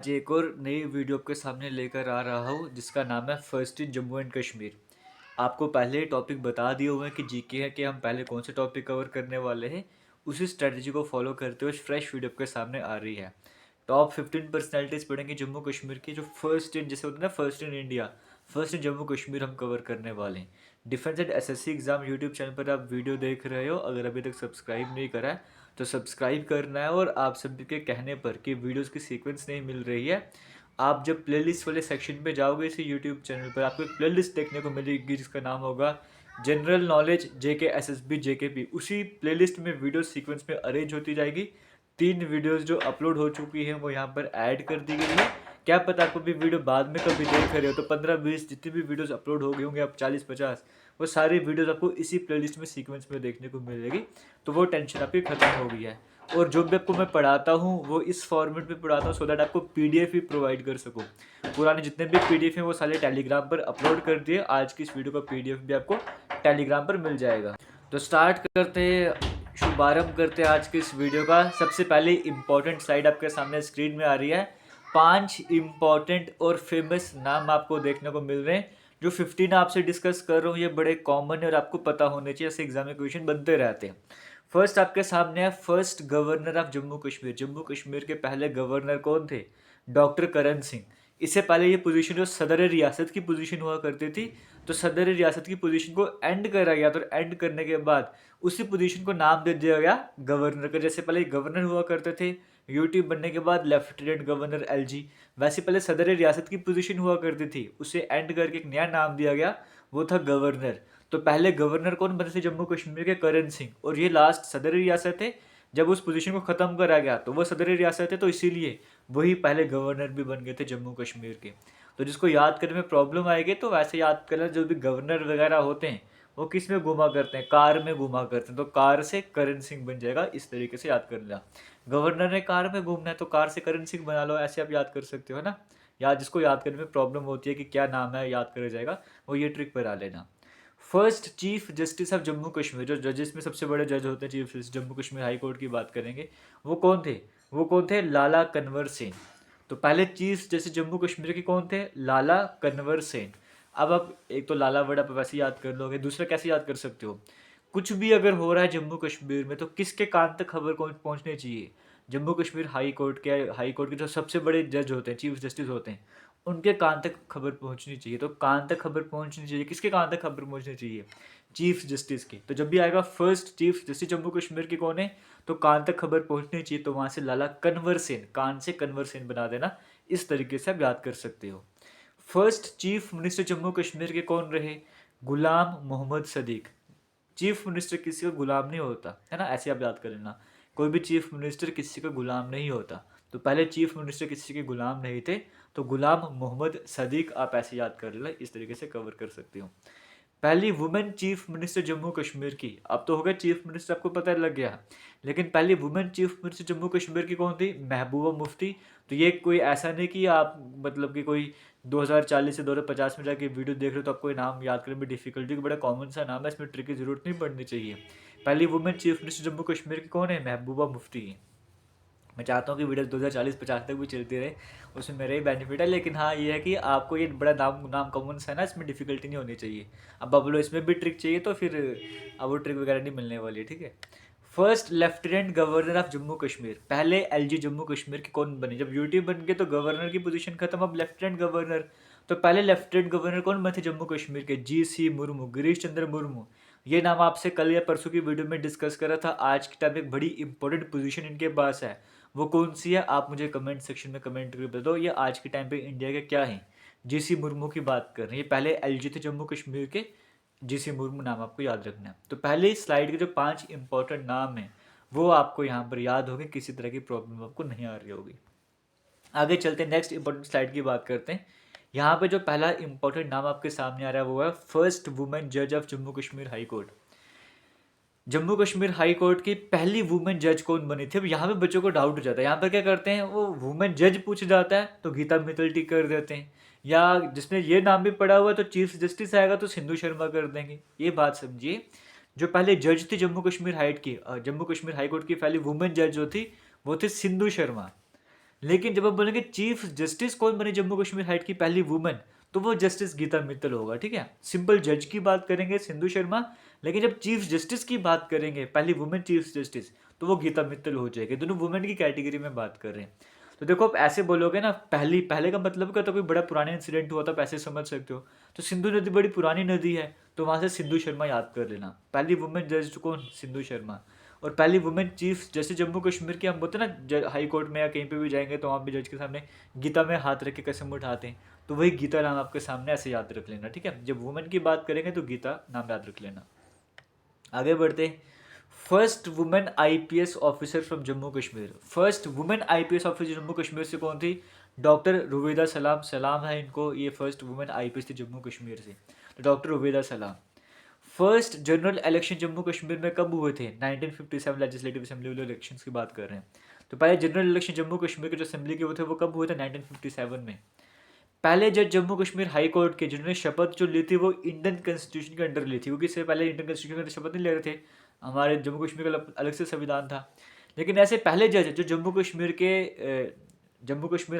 आज एक और नई वीडियो आपके सामने लेकर आ रहा हूँ जिसका नाम है first in Jammu and Kashmir. आपको पहले ही टॉपिक बता दिए हुए हैं कि जीके है कि हम पहले कौन से टॉपिक कवर करने वाले हैं। उसी स्ट्रेटजी को फॉलो करते हुए फ्रेश वीडियो आपके सामने आ रही है। टॉप 15 पर्सनैलिटीज़ पढ़ेंगे जम्मू कश्मीर की, जो फर्स्ट इन जैसे होता है ना, first in India, first in Jammu Kashmir हम कवर करने वाले हैं। Defence and SSC exam YouTube channel पर आप वीडियो देख रहे हो, अगर अभी तक सब्सक्राइब नहीं करा है तो सब्सक्राइब करना है। और आप सभी के कहने पर कि वीडियोस की सीक्वेंस नहीं मिल रही है, आप जब प्लेलिस्ट वाले सेक्शन पे जाओगे इसी यूट्यूब चैनल पर, आपको एक प्लेलिस्ट देखने को मिलेगी जिसका नाम होगा जनरल नॉलेज जेके एसएसबी जेकेपी। उसी प्लेलिस्ट में वीडियो सीक्वेंस में अरेंज होती जाएगी। 3 वीडियोस जो अपलोड हो चुकी हैं वो यहाँ पर ऐड कर दी गई है। क्या पता आपको भी वीडियो बाद में कभी देख रहे हो तो 15-20 जितनी भी वीडियोस अपलोड हो गई होंगे, आप 40-50, वो सारी वीडियोस आपको इसी प्लेलिस्ट में सीक्वेंस में देखने को मिलेगी। तो वो टेंशन आपकी खत्म हो गई है। और जो भी आपको मैं पढ़ाता हूँ वो इस फॉर्मेट में पढ़ाता हूँ सो दैट आपको पीडीएफ ही प्रोवाइड कर सकूँ। पुराने जितने भी पीडीएफ हैं वो सारे टेलीग्राम पर अपलोड कर दिए। आज की इस वीडियो का पीडीएफ भी आपको टेलीग्राम पर मिल जाएगा। तो स्टार्ट करते हैं, शुभारंभ करते हैं आज की इस वीडियो का। सबसे पहले इंपॉर्टेंट स्लाइड आपके सामने स्क्रीन में आ रही है। 5 इंपॉर्टेंट और फेमस नाम आपको देखने को मिल रहे हैं। जो 15 आपसे डिस्कस कर रहा हूँ ये बड़े कॉमन है और आपको पता होने चाहिए, ऐसे एग्जाम में क्वेश्चन बनते रहते हैं। फर्स्ट आपके सामने है first governor of Jammu Kashmir. Jammu Kashmir के पहले गवर्नर कौन थे? डॉक्टर करण सिंह। इससे पहले ये पोजीशन जो सदर रियासत की पोजीशन हुआ करती थी, तो सदर रियासत की पोजीशन को एंड करा गया। तो एंड करने के बाद उसी पोजीशन को नाम दे दिया गया गवर्नर का। जैसे पहले गवर्नर हुआ करते थे, यूटी बनने के बाद लेफ्टिनेंट गवर्नर एलजी, वैसे पहले सदर रियासत की पोजीशन हुआ करती थी, उसे एंड करके एक नया नाम दिया गया, वो था गवर्नर। तो पहले गवर्नर कौन बने थे जम्मू कश्मीर के? करण सिंह। और ये लास्ट सदर रियासत है, जब उस पोजीशन को खत्म करा गया तो वो सदर रियासत है, तो इसीलिए वही पहले गवर्नर भी बन गए थे जम्मू कश्मीर के। तो जिसको याद करने में प्रॉब्लम आएगी तो वैसे याद करना, जो भी गवर्नर वगैरह होते हैं वो किस में घुमा करते हैं? कार में घुमा करते हैं, तो कार से करण सिंह बन जाएगा। इस तरीके से याद कर लिया। गवर्नर ने कार में घूमना है तो कार से करण सिंह बना लो, ऐसे आप याद कर सकते हो ना। या जिसको याद करने में प्रॉब्लम होती है कि क्या नाम है याद करा जाएगा, वो ये ट्रिक पर आ लेना। First chief justice of Jammu Kashmir, जो जजेस में सबसे बड़े जज होते हैं, chief justice Jammu Kashmir high court की बात करेंगे, वो कौन थे? वो कौन थे? लाला कन्वर सेन। तो पहले चीफ जस्टिस जम्मू कश्मीर के कौन थे? लाला कन्वर सेन। अब आप एक तो लाला वर्ड आप वैसे याद कर लोगे, दूसरा कैसे याद कर सकते हो? कुछ भी अगर हो रहा है जम्मू कश्मीर में तो किसके कान तक खबर पहुंचनी चाहिए? जम्मू कश्मीर हाई कोर्ट के जो सबसे बड़े जज होते हैं, चीफ जस्टिस होते हैं, उनके कान तक खबर पहुंचनी चाहिए। तो कान तक खबर पहुंचनी चाहिए, किसके कान तक खबर पहुंचनी चाहिए? चीफ जस्टिस की। तो जब भी आएगा first chief justice Jammu Kashmir के कौन है, तो कान तक खबर पहुंचनी चाहिए, तो वहां से लाला कन्वर सेन, कान से कन्वर सेन बना देना। इस तरीके से आप याद कर सकते हो। First chief minister Jammu Kashmir के कौन रहे? गुलाम मोहम्मद सदीक। चीफ मिनिस्टर किसी का गुलाम नहीं होता है ना, ऐसे आप याद कर लेना। कोई भी चीफ मिनिस्टर किसी का गुलाम नहीं होता। तो पहले चीफ मिनिस्टर किसी के गुलाम नहीं थे, तो गुलाम मोहम्मद सदीक आप ऐसे याद कर लेना। इस तरीके से कवर कर सकते हो। पहली women chief minister Jammu Kashmir की, अब तो हो गया चीफ मिनिस्टर आपको पता लग गया, लेकिन पहली women chief minister Jammu Kashmir की कौन थी? महबूबा मुफ्ती। तो ये कोई ऐसा नहीं कि आप मतलब कि कोई 2040 से 2050 में जाके वीडियो देख रहे हो तो आपको नाम याद करने में डिफिकल्टी, बड़ा कॉमन सा नाम है, इसमें ट्रिक की जरूरत नहीं पड़नी चाहिए। पहली women chief minister Jammu Kashmir की कौन है? महबूबा मुफ्ती। मैं चाहता हूँ कि वीडियो 2040-50 तक भी चलती रहे, उसमें मेरा ही बेनिफिट है। लेकिन हाँ ये है कि आपको ये बड़ा नाम नाम कॉमन सा है ना, इसमें डिफिकल्टी नहीं होनी चाहिए। अब बबलो इसमें भी ट्रिक चाहिए तो फिर अब वो ट्रिक वगैरह नहीं मिलने वाली है, ठीक है। First lieutenant governor of Jammu Kashmir, पहले एलजी जम्मू कश्मीर के कौन बने? जब यूटी बन गए तो गवर्नर की पोजीशन खत्म, अब लेफ्टिनेंट गवर्नर। तो पहले लेफ्टिनेंट गवर्नर कौन बने थे जम्मू कश्मीर के? जी मुर्मू, गिरीश चंद्र मुर्मू। ये नाम आपसे कल या परसों की वीडियो में डिस्कस करा था। आज के टाइम एक बड़ी इंपॉर्टेंट पोजीशन इनके पास है, वो कौन सी है आप मुझे कमेंट सेक्शन में कमेंट करके बता दो। ये आज के टाइम पे इंडिया के क्या है? जीसी मुर्मू की बात कर रहे हैं। ये पहले एलजी थे जम्मू कश्मीर के, जीसी मुर्मू नाम आपको याद रखना है। तो पहले स्लाइड के जो 5 इंपॉर्टेंट नाम हैं वो आपको यहाँ पर याद होंगे, किसी तरह की प्रॉब्लम आपको नहीं आ रही होगी। आगे चलते हैं, नेक्स्ट इंपॉर्टेंट स्लाइड की बात करते हैं। यहाँ पे जो पहला इंपॉर्टेंट नाम आपके सामने आ रहा है वो है फर्स्ट वुमेन जज of Jammu Kashmir high court. Jammu Kashmir high court की पहली वुमेन जज कौन बनी थी? अब यहाँ पे बच्चों को डाउट हो जाता है। यहाँ पर क्या करते हैं, वो वुमेन जज पूछ जाता है तो गीता मित्तल टिक कर देते हैं, या जिसमें ये नाम भी पड़ा हुआ है तो चीफ जस्टिस आएगा तो सिंधु शर्मा कर देंगे। ये बात समझिए। जो पहले जज थी जम्मू कश्मीर हाई कोर्ट की पहली वुमेन जज जो थी वो थी सिंधु शर्मा। लेकिन जब हम बोलेंगे चीफ जस्टिस कौन बने जम्मू कश्मीर हाई की पहली वुमेन, तो वो जस्टिस गीता मित्तल होगा, ठीक है। सिंपल जज की बात करेंगे सिंधु शर्मा, लेकिन जब चीफ जस्टिस की बात करेंगे पहली वुमेन चीफ जस्टिस, तो वो गीता मित्तल हो जाएगी। दोनों वुमेन की कैटेगरी में बात कर रहे हैं। तो देखो आप ऐसे बोलोगे ना, पहले का मतलब क्या, तो कोई बड़ा पुराना इंसिडेंट हुआ था, आप ऐसे समझ सकते हो। तो सिंधु नदी बड़ी पुरानी नदी है, तो वहां से सिंधु शर्मा याद कर लेना। पहली वुमेन जज कौन, सिंधु शर्मा। और पहली वुमेन चीफ, जैसे जम्मू कश्मीर के हम बोलते हैं ना, हाई कोर्ट में या कहीं पे भी जाएंगे तो वहाँ पे जज के सामने गीता में हाथ रख के कसम उठाते हैं, तो वही गीता नाम आपके सामने ऐसे याद रख लेना, ठीक है। जब वुमेन की बात करेंगे तो गीता नाम याद रख लेना। आगे बढ़ते हैं। First women IPS officer from Jammu Kashmir. First women IPS officer Jammu Kashmir से कौन थी, डॉक्टर रुबैदा सलाम। सलाम है इनको, ये फर्स्ट वुमेन आईपीएस थी जम्मू कश्मीर से, तो डॉक्टर रुबैदा सलाम। First general election Jammu Kashmir में कब हुए थे, 1957 लेजिस्लेटिव असेंबली वाले इलेक्शंस की बात कर रहे हैं। तो पहले जनरल इलेक्शन जम्मू कश्मीर के जो असेंबली के हुए थे वो कब हुए थे, 1957 में। पहले जज जम्मू कश्मीर हाई कोर्ट के जिन्होंने शपथ जो ली थी वो इंडियन कॉन्स्टिट्यूशन के अंडर ली थी, क्योंकि इससे पहले इंडियन कॉन्स्टिट्यूशन के अंदर शपथ नहीं ले रहे थे, हमारे जम्मू कश्मीर का अलग से संविधान था। लेकिन ऐसे पहले जज जो जम्मू कश्मीर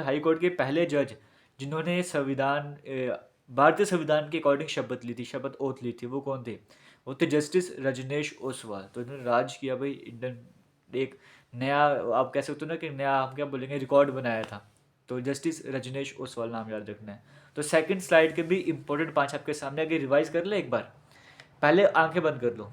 हाई कोर्ट के पहले जज जिन्होंने भारतीय संविधान के अकॉर्डिंग शपथ ली थी, शपथ ओथ ली थी, वो कौन थे, वो थे जस्टिस रजनेश ओसवाल। तो इन्होंने राज किया भाई, इंडियन एक नया, आप कह सकते हो ना कि नया, हम क्या बोलेंगे, रिकॉर्ड बनाया था। तो जस्टिस रजनेश ओसवाल नाम याद रखना है। तो सेकंड स्लाइड के भी इंपॉर्टेंट 5 आपके सामने, आगे रिवाइज कर ले एक बार। पहले आंखें बंद कर लो,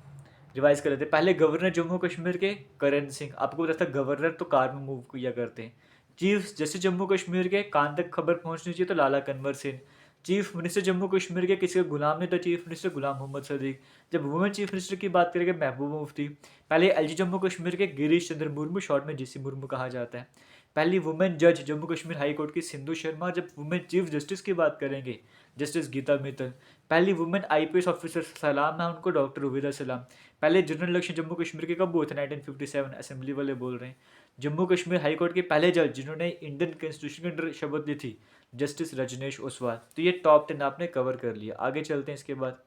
रिवाइज कर लेते। पहले गवर्नर जम्मू कश्मीर के करण सिंह, आपको पता था गवर्नर तो कार में मूव किया करते हैं। चीफ जस्टिस जम्मू कश्मीर के कान तक खबर पहुंचनी चाहिए, तो लाला कन्वर सिंह। चीफ मिनिस्टर जम्मू कश्मीर के किसी का गुलाम नहीं था, चीफ मिनिस्टर गुलाम मोहम्मद सदीक। जब वुमेन चीफ मिनिस्टर की बात करेंगे महबूबा मुफ्ती। पहले एलजी जम्मू कश्मीर के गिरीश चंद्र मुर्मू, शॉर्ट में जीसी मुर्मू कहा जाता है। पहली वुमेन जज जम्मू कश्मीर हाई कोर्ट की सिंधु शर्मा। जब वुमेन चीफ जस्टिस की बात करेंगे जस्टिस गीता मित्तल। पहली वुमेन आईपीएस ऑफिसर सलाम है उनको, डॉक्टर रुबैदा सलाम। पहले जनरल इलेक्शन जम्मू कश्मीर के कब हुए थे, 1957, असेंबली वाले बोल रहे हैं। जम्मू कश्मीर हाई कोर्ट के पहले जज जिन्होंने इंडियन कॉन्स्टिट्यूशन के अंदर शपथ ली थी, जस्टिस रजनेश ओसवाल। तो ये टॉप 10 आपने कवर कर लिया। आगे चलते हैं इसके बाद।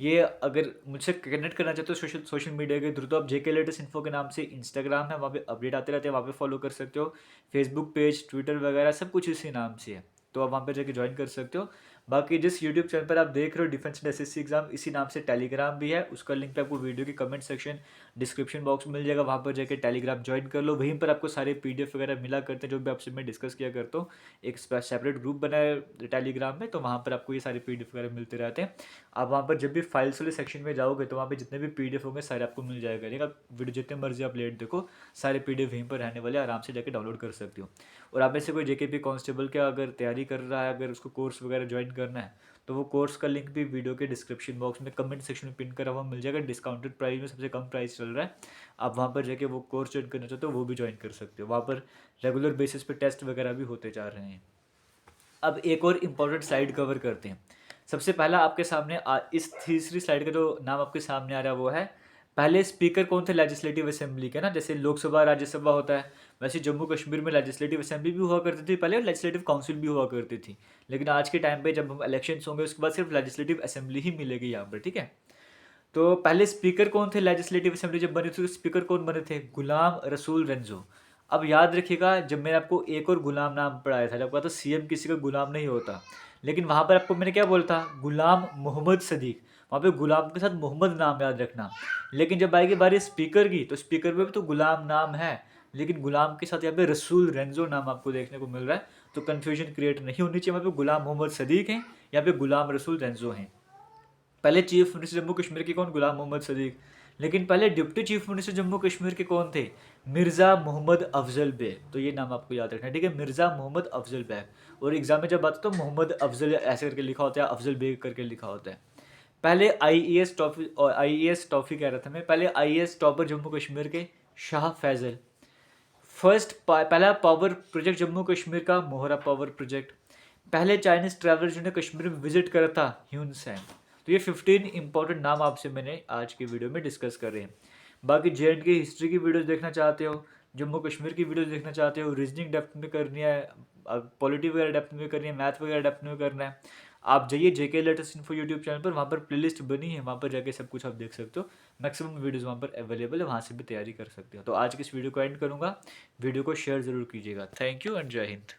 ये अगर मुझसे कनेक्ट करना चाहते हो सोशल मीडिया के थ्रू, तो आप जेके लेटेस्ट इन्फो के नाम से इंस्टाग्राम है, वहाँ पे अपडेट आते रहते हैं, वहाँ पे फॉलो कर सकते हो। फेसबुक पेज, ट्विटर वगैरह सब कुछ इसी नाम से है, तो आप वहाँ पे जाके ज्वाइन कर सकते हो। बाकी जिस यूट्यूब चैनल पर आप देख रहे हो डिफेंस एंड एसएससी एग्जाम, इसी नाम से टेलीग्राम भी है, उसका लिंक पे आपको वीडियो की कमेंट सेक्शन डिस्क्रिप्शन बॉक्स में मिल जाएगा, वहाँ पर जाके टेलीग्राम ज्वाइन कर लो। वहीं पर आपको सारे पीडीएफ वगैरह मिला करते हैं जो भी आपसे मैं डिस्कस किया करता हूँ। एक सेपरेट ग्रुप बना है टेलीग्राम में, तो वहाँ पर आपको ये सारे पीडीएफ वगैरह मिलते रहते हैं। आप वहाँ पर जब भी फाइल्स वाले सेक्शन में जाओगे तो वहाँ पे जितने भी पीडीएफ होंगे सारे आपको मिल जाएगा। लेकिन आप वीडियो जितने मर्जी आप लेट देखो, सारे पीडीएफ वहीं पर रहने वाले, आराम से जाके डाउनलोड कर सकते हो। और आप में से कोई जेकेपी कांस्टेबल का अगर तैयारी कर रहा है, अगर उसको कोर्स वगैरह ज्वाइन करना है, तो वो कोर्स का लिंक भी वीडियो के डिस्क्रिप्शन बॉक्स में कमेंट सेक्शन में पिन करा हुआ मिल जाएगा। डिस्काउंटेड प्राइस में सबसे कम प्राइस चल रहा है। आप वहाँ पर जाके वो कोर्स ज्वाइन करना चाहते हो वो भी ज्वाइन कर सकते हो। वहाँ पर रेगुलर बेसिस पे टेस्ट वगैरह भी होते जा रहे हैं। अब एक और इम्पॉर्टेंट स्लाइड कवर करते हैं। सबसे पहला आपके सामने इस तीसरी स्लाइड का जो नाम आपके सामने आ रहा है वो है, पहले स्पीकर कौन थे लेजिस्लेटिव असेंबली के ना, जैसे लोकसभा राज्यसभा होता है, वैसे जम्मू कश्मीर में लेजिस्लेटिव असेंबली भी हुआ करती थी पहले, और लेजिस्लेटिव काउंसिल भी हुआ करती थी। लेकिन आज के टाइम पे जब हम इलेक्शंस होंगे उसके बाद सिर्फ लेजिस्लेटिव असेंबली ही मिलेगी यहाँ पर, ठीक है। तो पहले स्पीकर कौन थे लेजिस्लेटिव असेंबली जब बनी थी, तो स्पीकर कौन बने थे, गुलाम रसूल रेंजो। अब याद रखिएगा, जब मैंने आपको एक और गुलाम नाम पढ़ाया था, जब कहा था सीएम किसी का गुलाम नहीं होता, लेकिन वहाँ पर आपको मैंने क्या बोला था, गुलाम मोहम्मद सदीक। वहाँ पे गुलाम के साथ मोहम्मद नाम याद रखना। लेकिन जब आएगी बारी स्पीकर की, तो स्पीकर में भी तो गुलाम नाम है, लेकिन गुलाम के साथ यहाँ पे रसूल रेंजो नाम आपको देखने को मिल रहा है। तो कन्फ्यूजन क्रिएट नहीं होनी चाहिए, वहाँ पे गुलाम मोहम्मद सदीक हैं, यहाँ पे गुलाम रसूल रेंजो हैं। पहले चीफ मिनिस्टर जम्मू कश्मीर के कौन, गुलाम मोहम्मद सदीक। लेकिन पहले deputy chief minister Jammu Kashmir के कौन थे, मिर्ज़ा मोहम्मद अफजल बेग। तो ये नाम आपको याद रखना है, ठीक है, मिर्ज़ा मोहम्मद अफजल बेग। और एग्जाम में जब आता तो मोहम्मद अफजल ऐसे करके लिखा होता है, अफजल बेग करके लिखा होता है। पहले आईएएस टॉफी, और आईएएस टॉफी कह रहा था मैं, पहले आईएएस टॉपर जम्मू कश्मीर के शाह फैजल। पहला पावर प्रोजेक्ट जम्मू कश्मीर का मोहरा पावर प्रोजेक्ट। पहले चाइनीज ट्रैवलर जिन्होंने कश्मीर में विजिट करा था, ह्यून सैन। तो ये 15 इंपॉर्टेंट नाम आपसे मैंने आज की वीडियो में डिस्कस कर रहे हैं। बाकी जेएंड की हिस्ट्री की वीडियोस देखना चाहते हो, जम्मू कश्मीर की वीडियोस देखना चाहते हो, रीजनिंग डेप्थ में करनी है, पॉलिटी वगैरह डेप्थ में करनी है, मैथ वगैरह डेप्थ में करना है, आप जाइए जेके लेटेस्ट इन्फो यूट्यूब चैनल पर, वहाँ पर प्लेलिस्ट बनी है, वहाँ पर जाके सब कुछ आप देख सकते हो। मैक्सिमम वीडियोज़ वहाँ पर अवेलेबल है, वहाँ से भी तैयारी कर सकते हो। तो आज की इस वीडियो को एंड करूँगा, वीडियो को शेयर ज़रूर कीजिएगा। थैंक यू एंड जय हिंद।